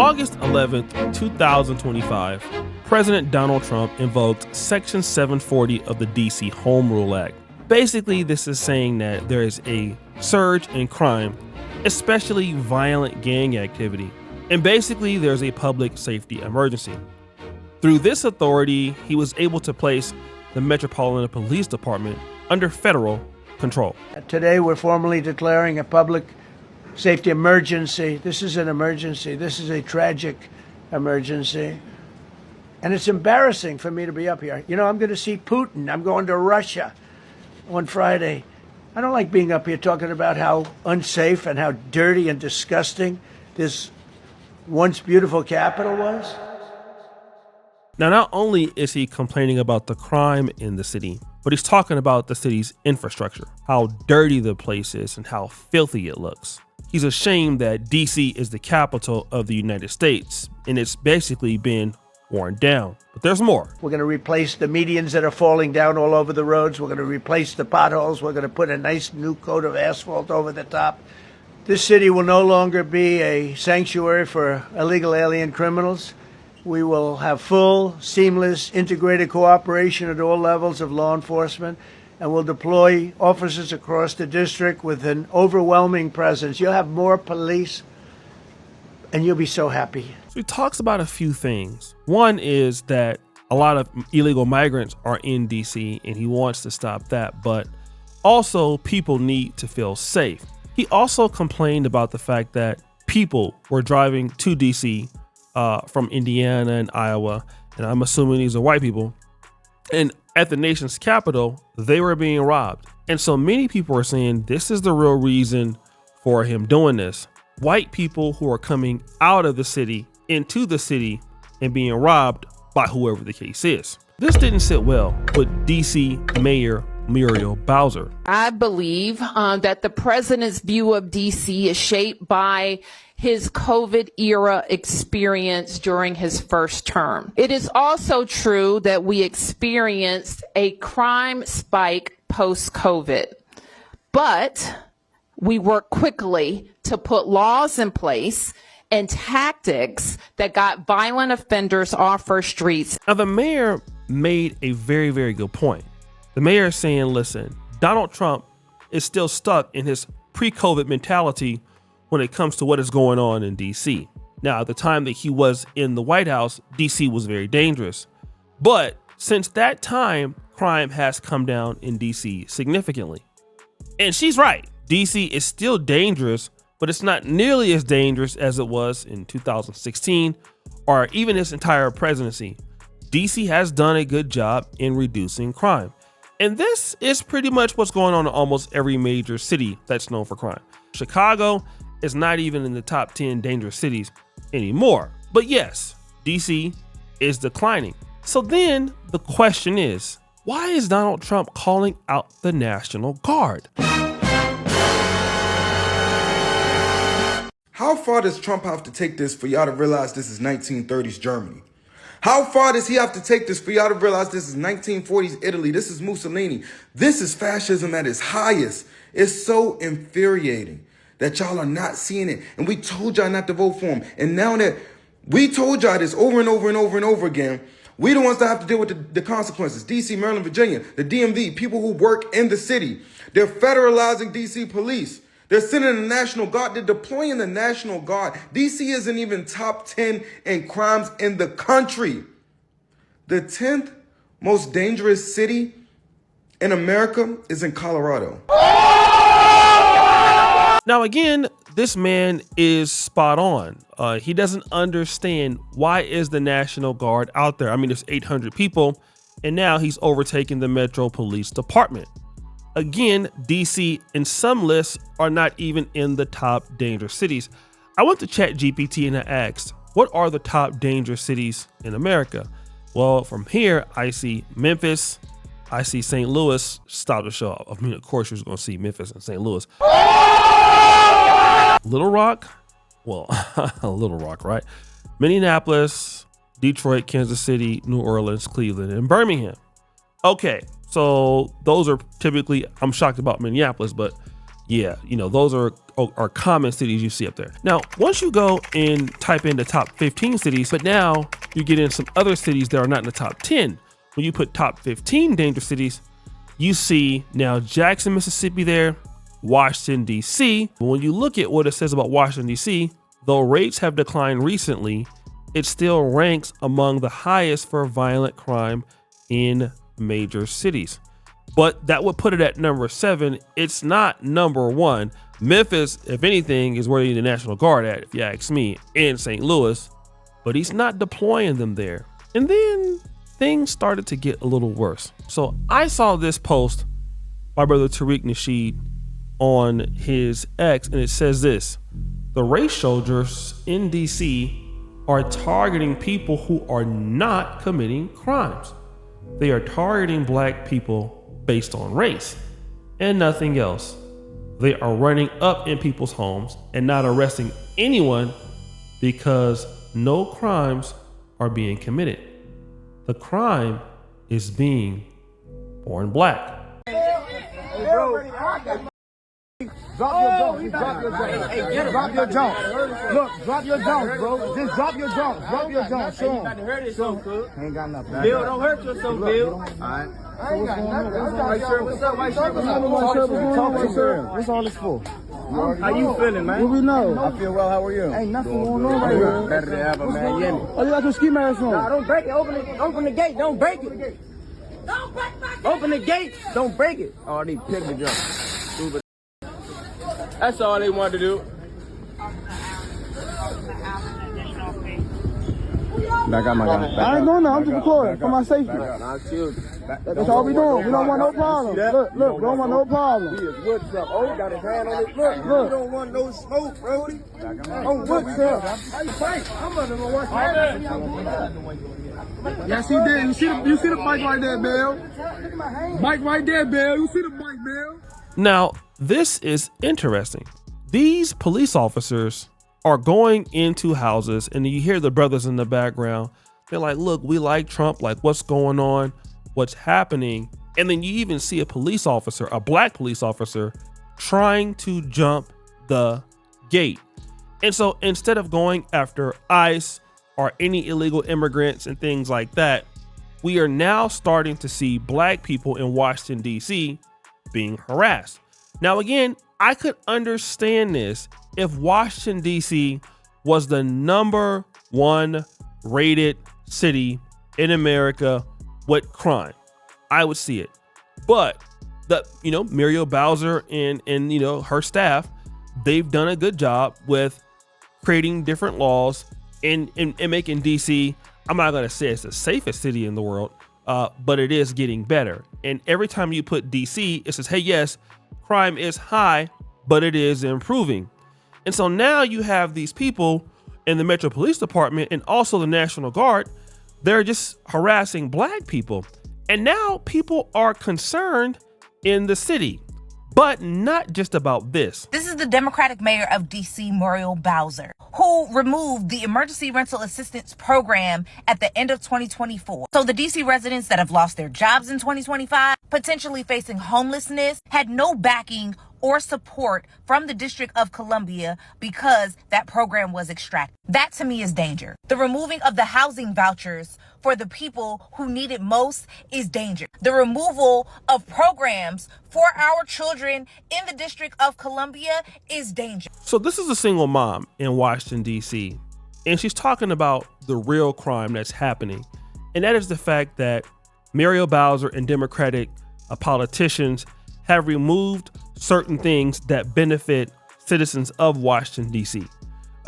August 11th, 2025, President Donald Trump invoked Section 740 of the D.C. Home Rule Act. Basically, this is saying that there is a surge in crime, especially violent gang activity, and basically there's a public safety emergency. Through this authority, he was able to place the Metropolitan Police Department under federal control. Today, we're formally declaring a public safety emergency. This is an emergency. This is a tragic emergency. And it's embarrassing for me to be up here. You know, I'm going to see Putin. I'm going to Russia on Friday. I don't like being up here talking about how unsafe and how dirty and disgusting this once beautiful capital was. Now, not only is he complaining about the crime in the city, but he's talking about the city's infrastructure, how dirty the place is and how filthy it looks. He's ashamed that DC is the capital of the United States, and it's basically been worn down. But there's more. We're going to replace the medians that are falling down all over the roads. We're going to replace the potholes. We're going to put a nice new coat of asphalt over the top. This city will no longer be a sanctuary for illegal alien criminals. We will have full, seamless, integrated cooperation at all levels of law enforcement, and we'll deploy officers across the district with an overwhelming presence. You'll have more police, and you'll be so happy. So he talks about a few things. One is that a lot of illegal migrants are in DC, and he wants to stop that, but also people need to feel safe. He also complained about the fact that people were driving to DC from Indiana and Iowa, and I'm assuming these are white people, and at the nation's capital, they were being robbed. And so many people are saying this is the real reason for him doing this. White people who are coming out of the city into the city and being robbed by whoever the case is. This didn't sit well with DC Mayor Muriel Bowser. I believe that the president's view of DC is shaped by his COVID era experience during his first term. It is also true that we experienced a crime spike post-COVID, but we worked quickly to put laws in place and tactics that got violent offenders off our streets. Now, the mayor made a very, very good point. The mayor is saying, listen, Donald Trump is still stuck in his pre-COVID mentality when it comes to what is going on in DC. Now, at the time that he was in the White House, DC was very dangerous. But since that time, crime has come down in DC significantly. And she's right. DC is still dangerous, but it's not nearly as dangerous as it was in 2016 or even his entire presidency. DC has done a good job in reducing crime. And this is pretty much what's going on in almost every major city that's known for crime. Chicago is not even in the top 10 dangerous cities anymore. But yes, DC is declining. So then the question is, why is Donald Trump calling out the National Guard? How far does Trump have to take this for y'all to realize this is 1930s Germany? How far does he have to take this for y'all to realize this is 1940s Italy? This is Mussolini. This is fascism at its highest. It's so infuriating that y'all are not seeing it. And we told y'all not to vote for him. And now that we told y'all this over and over and over and over again, we the ones that have to deal with the consequences. DC, Maryland, Virginia, the DMV, people who work in the city. They're federalizing DC police. They're sending the National Guard. They're deploying the National Guard. DC isn't even top 10 in crimes in the country. The 10th most dangerous city in America is in Colorado. Now, again, this man is spot on. He doesn't understand why is the National Guard out there. I mean, there's 800 people, and now he's overtaken the Metro Police Department. Again, DC and some lists are not even in the top dangerous cities. I went to ChatGPT and I asked, what are the top dangerous cities in America? Well, from here, I see Memphis, I see St. Louis. Stop the show. I mean, of course, you're going to see Memphis and St. Louis. Little Rock? Well, Little Rock, right? Minneapolis, Detroit, Kansas City, New Orleans, Cleveland, and Birmingham. Okay, so those are typically, I'm shocked about Minneapolis, but Yeah, those are common cities you see up there. Now, once you go and type in the top 15 cities, but now you get in some other cities that are not in the top 10. When you put top 15 dangerous cities, you see now Jackson, Mississippi there, Washington, D.C. But when you look at what it says about Washington, D.C., though rates have declined recently, it still ranks among the highest for violent crime in major cities. But that would put it at number 7. It's not number 1. Memphis, if anything, is where you need the National Guard at, if you ask me, in St. Louis. But he's not deploying them there. And then things started to get a little worse. So I saw this post by brother Tariq Nasheed on his X, and it says this: the race soldiers in D.C. are targeting people who are not committing crimes. They are targeting black people based on race and nothing else. They are running up in people's homes and not arresting anyone because no crimes are being committed. The crime is being born black. Drop your jump. Drop your jump. Hey, drop your jump. Look, drop your jump, bro. Just drop your jump. Drop your jump. Show him. Ain't got nothing. Bill, don't hurt yourself, Bill. All right. I ain't got nothing. What's up, white shirt? What's all this for? How you feeling, man? What we know? I feel well. How are you? Ain't nothing going on right here. Better than ever, man. Yeah. Oh, you got your ski mask on? Nah, don't break it. Open the gate. Don't break it. Don't break my gate. Open the gate. Don't break it. Oh, they picked the jump. Stupid. That's all they wanted to do. Back out, my guy. I ain't doing that. I'm just recording for my safety. That's all we doing. We don't want no problem. Look, we don't want no problem. He is wood truck. Oh, got his hand on his look. You don't want no smoke, Brody. On wood truck. How you fight? I'm under the watch. Yes, he did. You see the bike right there, Bill. Bike right there, Bill. You see the bike, Bill. Now, this is interesting. These police officers are going into houses, and you hear the brothers in the background. They're like, look, we like Trump. Like, what's going on? What's happening? And then you even see a police officer, a black police officer, trying to jump the gate. And so instead of going after ICE or any illegal immigrants and things like that, we are now starting to see black people in Washington, D.C. being harassed. Now, again, I could understand this if Washington, D.C. was the number 1 rated city in America with crime. I would see it. But Muriel Bowser and her staff, they've done a good job with creating different laws and making D.C., I'm not going to say it's the safest city in the world, but it is getting better. And every time you put D.C., it says, hey, yes, crime is high, but it is improving. And so now you have these people in the Metro Police Department and also the National Guard. They're just harassing black people. And now people are concerned in the city, but not just about this. This is the Democratic mayor of D.C., Muriel Bowser, who removed the emergency rental assistance program at the end of 2024. So the D.C. residents that have lost their jobs in 2025, potentially facing homelessness, had no backing or support from the District of Columbia because that program was extracted. That to me is danger. The removing of the housing vouchers for the people who need it most is danger. The removal of programs for our children in the District of Columbia is danger. So this is a single mom in Washington, D.C., and she's talking about the real crime that's happening. And that is the fact that Muriel Bowser and Democratic politicians have removed certain things that benefit citizens of Washington, D.C.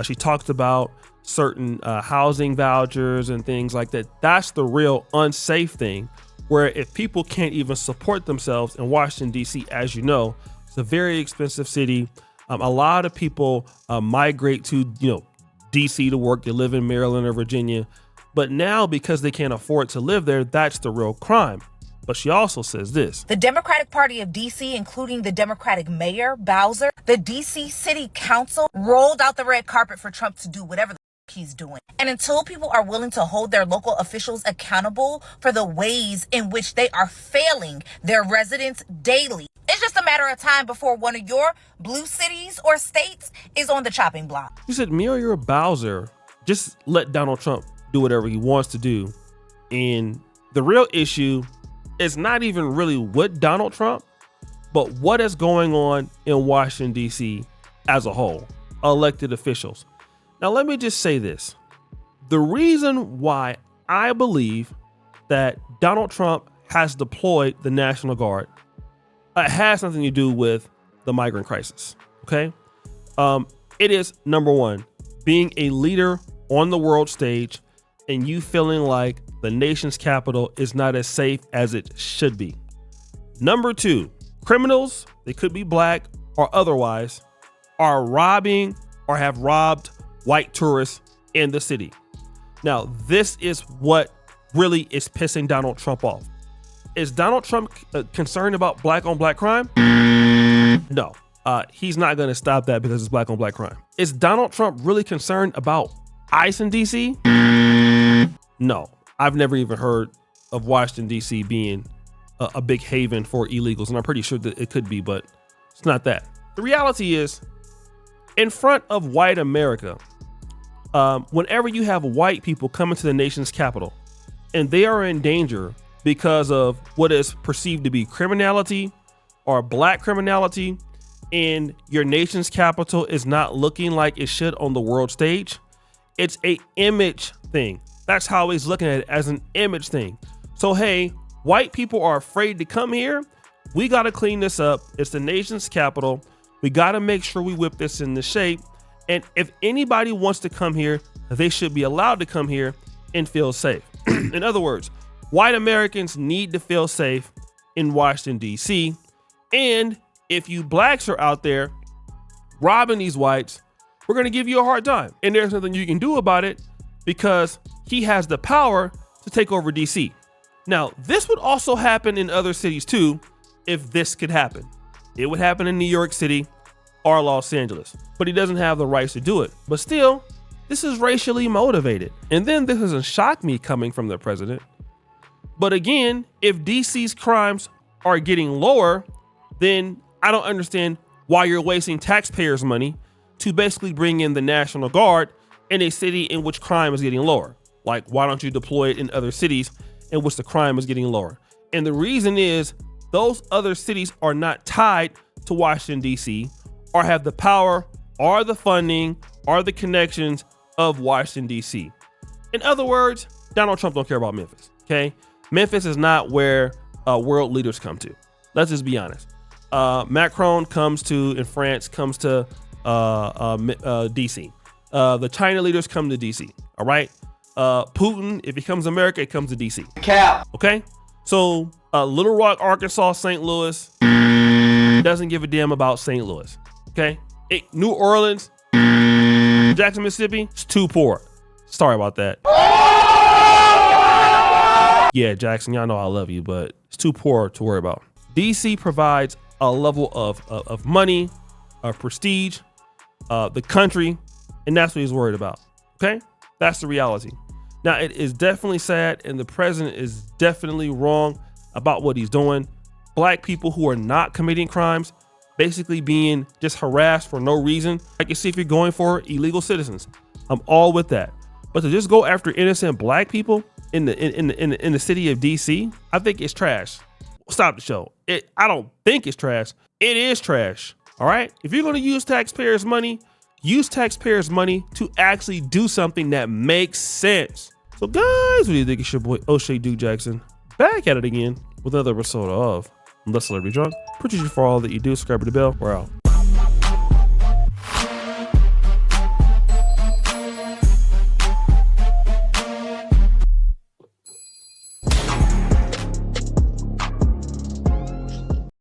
She talks about certain housing vouchers and things like that. That's the real unsafe thing, where if people can't even support themselves in Washington, D.C., as you know, it's a very expensive city. A lot of people migrate to, D.C. to work. They live in Maryland or Virginia. But now, because they can't afford to live there, that's the real crime. But she also says this. The Democratic Party of D.C., including the Democratic Mayor Bowser, the D.C. City Council rolled out the red carpet for Trump to do whatever he's doing. And until people are willing to hold their local officials accountable for the ways in which they are failing their residents daily, it's just a matter of time before one of your blue cities or states is on the chopping block. You said Muriel Bowser, just let Donald Trump do whatever he wants to do. And the real issue is not even really with Donald Trump, but what is going on in Washington, D.C. as a whole, elected officials. Now, let me just say this. The reason why I believe that Donald Trump has deployed the National Guard has something to do with the migrant crisis. Okay. It is, number one, being a leader on the world stage and you feeling like the nation's capital is not as safe as it should be. Number two, criminals, they could be black or otherwise, are robbing or have robbed white tourists in the city. Now, this is what really is pissing Donald Trump off. Is Donald Trump concerned about black on black crime? No, he's not going to stop that because it's black on black crime. Is Donald Trump really concerned about ICE in DC? No, I've never even heard of Washington, D.C. being a big haven for illegals. And I'm pretty sure that it could be, but it's not that. The reality is, in front of white America, whenever you have white people come into the nation's capital and they are in danger because of what is perceived to be criminality or black criminality, and your nation's capital is not looking like it should on the world stage, it's a image thing. That's how he's looking at it, as an image thing. So, hey, white people are afraid to come here. We got to clean this up. It's the nation's capital. We got to make sure we whip this into shape. And if anybody wants to come here, they should be allowed to come here and feel safe. In other words, white Americans need to feel safe in Washington, D.C. And if you blacks are out there robbing these whites, we're going to give you a hard time. And there's nothing you can do about it because he has the power to take over D.C. Now, this would also happen in other cities too, if this could happen. It would happen in New York City or Los Angeles, but he doesn't have the rights to do it. But still, this is racially motivated. And then this doesn't shock me coming from the president. But again, if DC's crimes are getting lower, then I don't understand why you're wasting taxpayers' money to basically bring in the National Guard in a city in which crime is getting lower. Like, why don't you deploy it in other cities in which the crime is getting lower? And the reason is those other cities are not tied to Washington, D.C. or have the power or the funding or the connections of Washington, D.C. In other words, Donald Trump don't care about Memphis, okay? Memphis is not where world leaders come to. Let's just be honest. Macron comes to, in France, comes to D.C. The China leaders come to D.C., all right? Putin, if he comes to America, it comes to D.C. Cap. Okay? So Little Rock, Arkansas, St. Louis doesn't give a damn about St. Louis, okay? New Orleans, Jackson, Mississippi, it's too poor. Sorry about that. Yeah, Jackson, y'all know I love you, but it's too poor to worry about. DC provides a level of money, of prestige, the country, and that's what he's worried about. Okay? That's the reality. Now, it is definitely sad, and the president is definitely wrong about what he's doing. Black people who are not committing crimes, basically being just harassed for no reason. I can see if you're going for illegal citizens. I'm all with that. But to just go after innocent black people in the city of DC, I think it's trash. Stop the show. I don't think it's trash. It is trash. All right. If you're going to use taxpayers' money, use taxpayers' money to actually do something that makes sense. So guys, what do you think? It's your boy O'Shea Duke Jackson back at it again with another episode of Let's Celebrity Drunk. Appreciate you for all that you do. Subscribe to the bell. We're out.